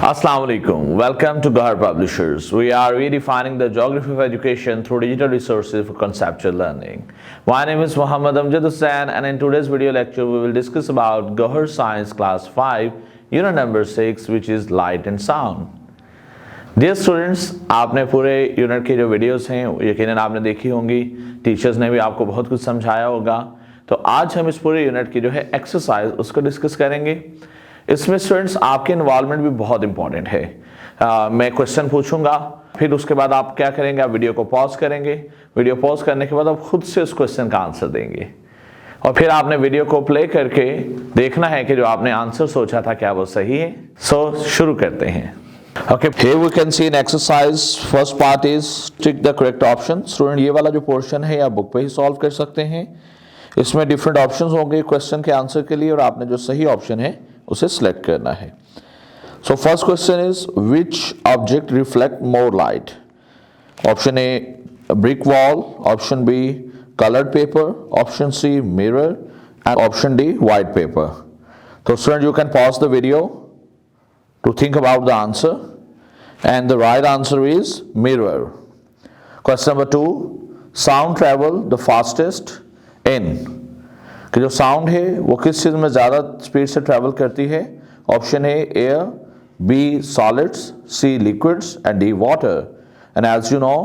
Assalamu alaikum. Welcome to Gahar Publishers. We are redefining the geography of education through digital resources for conceptual learning. My name is Muhammad Amjad Hussain, and in today's video lecture we will discuss about Gahar Science Class 5, Unit number 6, which is Light and Sound. Dear students, आपने पूरे unit की जो videos हैं यकीनन आपने देखी होंगी, teachers ने भी आपको बहुत कुछ समझाया होगा। तो आज हम इस पूरे यूनिट की जो है एक्सरसाइज उसको डिस्कस करेंगे। इसमें स्टूडेंट्स आपके इन्वॉल्वमेंट भी बहुत इंपॉर्टेंट है। मैं क्वेश्चन पूछूंगा, फिर उसके बाद आप क्या करेंगे, आप वीडियो को पॉज करेंगे। वीडियो पॉज करने के बाद आप खुद से उस क्वेश्चन का आंसर देंगे और फिर आपने वीडियो को प्ले करके देखना है कि जो आपने आंसर सोचा था क्या वो सही है। शुरू करते हैं। Okay, here we can see an exercise. First part is tick the correct option. Student, ये वाला जो पोर्शन है आप बुक पे ही सॉल्व कर सकते हैं। इसमें डिफरेंट ऑप्शंस होंगे क्वेश्चन के आंसर के लिए और आपने जो सही ऑप्शन है उसे सिलेक्ट करना है। So first question is which object reflect more light? Option A brick wall, option B coloured paper, option C mirror and option D white paper. तो student you can pause the video to think about the answer, and the right answer is mirror. Question number 2, sound travel the fastest in? कि जो sound है वो किस चीज़ में ज़्यादा speed से travel करती है? Option A air, B solids, C liquids and D water. And as you know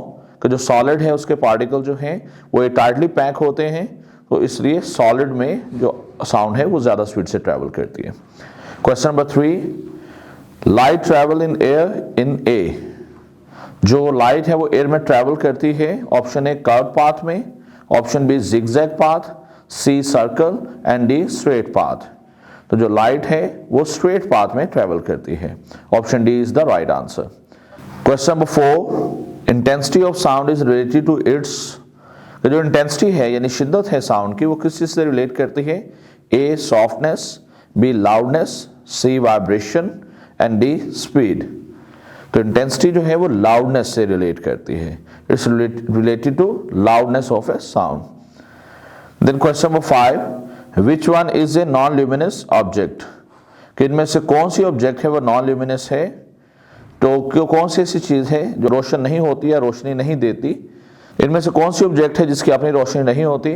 कि जो सॉलिड है उसके पार्टिकल जो हैं वो टाइटली पैक होते हैं, तो इसलिए सॉलिड में जो साउंड है वो ज़्यादा स्पीड से ट्रैवल करती है। Question number 3, light travel in air in A? जो लाइट है वो एयर में ट्रैवल करती है। ऑप्शन ए कर्व पाथ में, option B zigzag path, C circle and D straight path. तो जो लाइट है वो स्ट्रेट पाथ में ट्रैवल करती है। Option D is the right answer. Question number 4, intensity of sound is related to its? जो intensity है यानी शिद्दत है साउंड की वो किस चीज से रिलेट करती है? A softness, B loudness, C vibration and D speed. तो इंटेंसिटी जो है वो लाउडनेस से रिलेट करती है। It's related to loudness of a sound. Then question number 5, which one is a non luminous object? कि इनमें से कौन सी ऑब्जेक्ट है वो नॉन ल्यूमिनस है? तो कौन सी ऐसी चीज है जो रोशन नहीं होती या रोशनी नहीं देती? इनमें से कौन सी ऑब्जेक्ट है जिसकी अपनी रोशनी नहीं होती?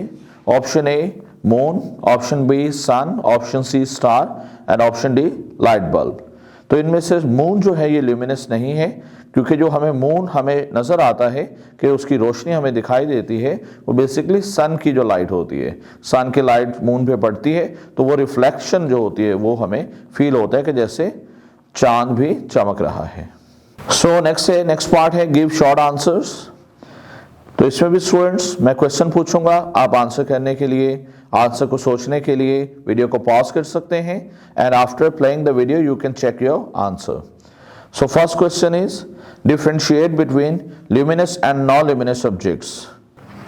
Option A moon, option B sun, option C star and option D light bulb. तो इनमें से मून जो है ये ल्यूमिनस नहीं है, क्योंकि जो मून हमें नज़र आता है कि उसकी रोशनी हमें दिखाई देती है वो बेसिकली सन की जो लाइट होती है। सन की लाइट मून पे पड़ती है तो वो रिफ्लेक्शन जो होती है वो हमें फील होता है कि जैसे चांद भी चमक रहा है। सो नेक्स्ट पार्ट है गिव शॉर्ट आंसर्स। तो इसमें भी स्टूडेंट्स मैं क्वेश्चन पूछूंगा, आप आंसर करने के लिए, आंसर को सोचने के लिए वीडियो को पॉज कर सकते हैं and after playing the video you can check your answer. So first question is differentiate between luminous and non luminous objects.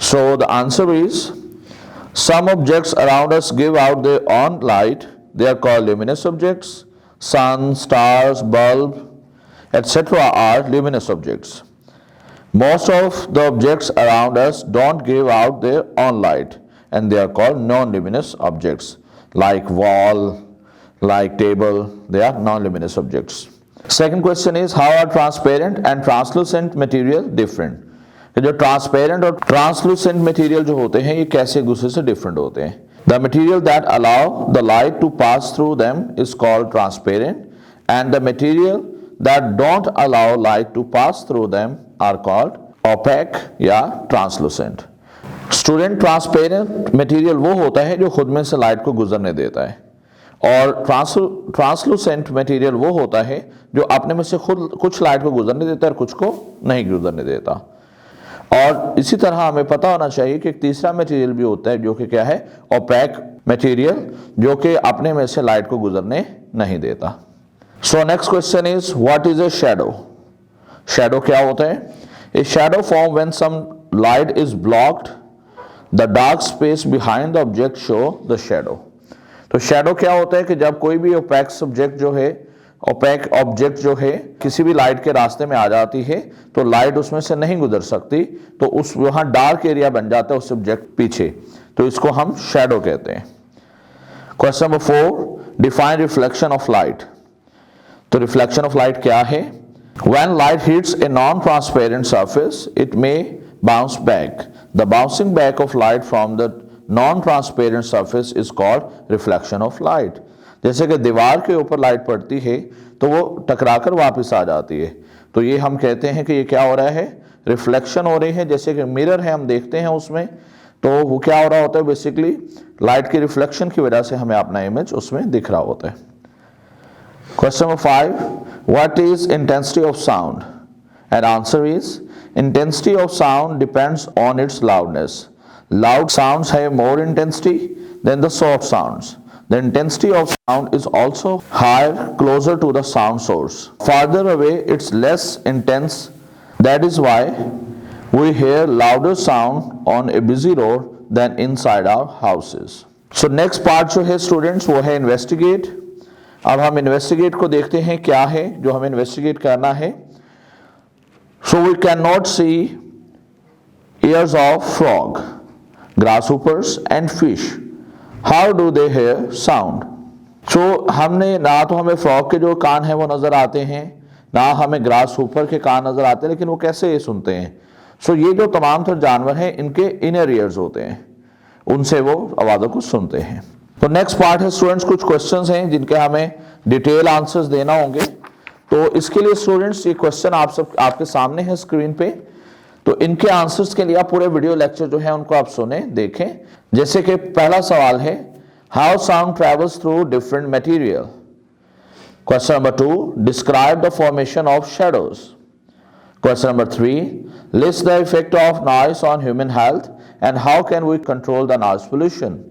So the answer is some objects around us give out their own light, they are called luminous objects. Sun, stars, bulb, etc. are luminous objects. Most of the objects around us don't give out their own light and they are called non-luminous objects. Like wall, like table, they are non-luminous objects. Second question is how are transparent and translucent material different? जो transparent और translucent material जो होते हैं ये कैसे एक दूसरे से different होते हैं? The material that allow the light to pass through them is called transparent and the material that don't allow light to pass through them are called opaque या translucent. स्टूडेंट ट्रांसपेरेंट मटेरियल वो होता है जो खुद में से light को गुजरने देता है और ट्रांसलूसेंट मटेरियल वो होता है जो अपने में से खुद कुछ लाइट को गुजरने देता है और कुछ को नहीं गुजरने देता। और इसी तरह हमें पता होना चाहिए कि एक तीसरा मटेरियल भी होता है जो कि क्या है? ओपैक मटेरियल, जो कि अपने में से लाइट को गुजरने नहीं देता। So next question is what is a shadow? Shadow क्या होता है? A shadow form when some light is blocked the dark space behind the object show the shadow. तो शैडो क्या होता है कि जब कोई भी ओपैक सब्जेक्ट जो है, ओपैक ऑब्जेक्ट जो है किसी भी लाइट के रास्ते में आ जाती है तो लाइट उसमें से नहीं गुजर सकती, तो उस वहां डार्क एरिया बन जाता है उस सब्जेक्ट पीछे, तो इसको हम शैडो कहते हैं। Question number 4, define reflection of light. तो रिफ्लेक्शन ऑफ लाइट क्या है? When light hits a non-transparent surface, it may bounce back. The bouncing back of light from the non-transparent surface is called reflection of light. जैसे कि दीवार के ऊपर light पड़ती है तो वो टकराकर वापस आ जाती है, तो ये हम कहते हैं कि ये क्या हो रहा है? रिफ्लेक्शन हो रही है। जैसे कि मिरर है, हम देखते हैं उसमें, तो वो क्या हो रहा होता है? बेसिकली लाइट की रिफ्लेक्शन की वजह से हमें अपना इमेज उसमें दिख रहा होता है। Question number 5. What is intensity of sound? And answer is, intensity of sound depends on its loudness. Loud sounds have more intensity than the soft sounds. The intensity of sound is also higher closer to the sound source. Farther away, it's less intense. That is why we hear louder sound on a busy road than inside our houses. So next part जो है students वो है investigate. अब हम investigate को देखते हैं क्या है जो हमें इन्वेस्टिगेट करना है। So we can not see ears of frog, grasshoppers and fish. How do they hear sound? So हमने ना तो हमें फ्रॉग के जो कान है वो नजर आते हैं, ना हमें ग्रासहॉपर के कान नजर आते हैं, लेकिन वो कैसे ये सुनते हैं? सो ये जो तमाम तर जानवर हैं इनके इनर ईयर्स होते हैं, उनसे वो आवाज़ों को सुनते हैं। तो नेक्स्ट पार्ट है स्टूडेंट्स, कुछ क्वेश्चंस हैं जिनके हमें डिटेल आंसर्स देना होंगे। तो इसके लिए स्टूडेंट्स ये क्वेश्चन आपके सामने है स्क्रीन पे, तो इनके आंसर्स के लिए आप पूरे वीडियो लेक्चर जो है उनको आप सुने, देखें। जैसे कि पहला सवाल है, how sound travels through different material. Question number 2, describe the formation of shadows. Question number 3, list the effect of noise on human health and how can we control the noise pollution.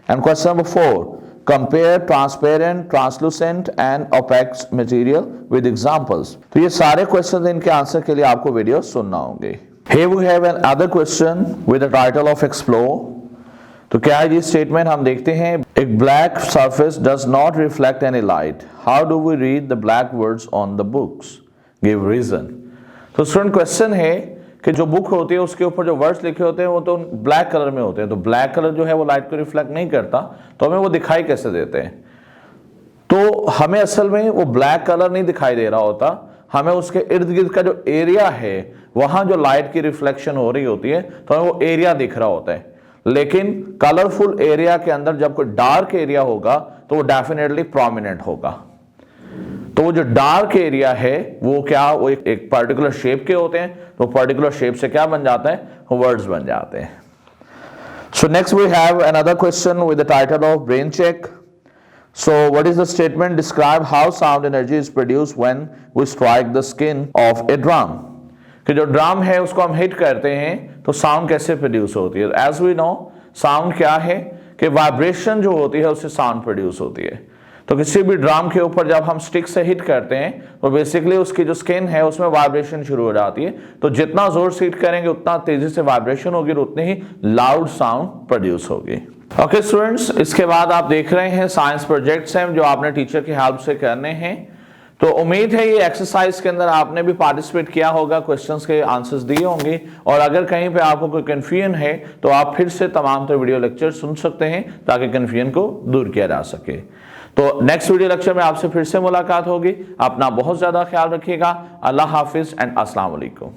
And question number 4, compare transparent, translucent and opaque material with examples. तो ये सारे question इनके answer के लिए आपको video सुनना होंगे। Here we have another question with the title of explore. तो क्या है ये स्टेटमेंट? हम देखते हैं, a black surface does not reflect any light. How do we read the black words on the books? Give reason. तो student question है कि जो बुक होती है उसके ऊपर जो वर्ड्स लिखे होते हैं वो तो ब्लैक कलर में होते हैं, तो ब्लैक कलर जो है वो लाइट को रिफ्लेक्ट नहीं करता, तो हमें वो दिखाई कैसे देते हैं? तो हमें असल में वो ब्लैक कलर नहीं दिखाई दे रहा होता, हमें उसके इर्द गिर्द का जो एरिया है वहां जो लाइट की रिफ्लेक्शन हो रही होती है तो हमें वो एरिया दिख रहा होता है। लेकिन कलरफुल एरिया के अंदर जब कोई डार्क एरिया होगा तो वो डेफिनेटली प्रोमिनेंट होगा। तो वो जो डार्क एरिया है वो क्या, वो एक पर्टिकुलर शेप के होते हैं, तो पर्टिकुलर शेप से क्या बन जाता है? वर्ड्स बन जाते हैं। So next we have another question with the title of brain check. So what is the statement? Describe how sound energy is produced when we strike the skin of a drum. कि जो drum है उसको हम hit करते हैं तो sound कैसे produce होती है? एज वी नो साउंड क्या है कि वाइब्रेशन जो होती है उससे साउंड प्रोड्यूस होती है। तो किसी भी ड्रम के ऊपर जब हम स्टिक से हिट करते हैं तो बेसिकली उसकी जो स्किन है उसमें वाइब्रेशन शुरू हो जाती है, तो जितना जोर से हिट करेंगे उतना तेजी से वाइब्रेशन होगी और उतनी ही लाउड साउंड प्रोड्यूस होगी। ओके स्टूडेंट्स, इसके बाद आप देख रहे हैं साइंस प्रोजेक्ट्स हैं जो आपने टीचर की हेल्प से करने हैं। तो उम्मीद है ये एक्सरसाइज के अंदर आपने भी पार्टिसिपेट किया होगा, क्वेश्चंस के आंसर्स दिए होंगे, और अगर कहीं पे आपको कोई कंफ्यूजन है तो आप फिर से तमाम तो वीडियो लेक्चर सुन सकते हैं ताकि कंफ्यूजन को दूर किया जा सके। तो नेक्स्ट वीडियो लेक्चर में आपसे फिर से मुलाकात होगी। अपना बहुत ज्यादा ख्याल रखिएगा। अल्लाह हाफिज एंड अस्सलाम वालेकुम।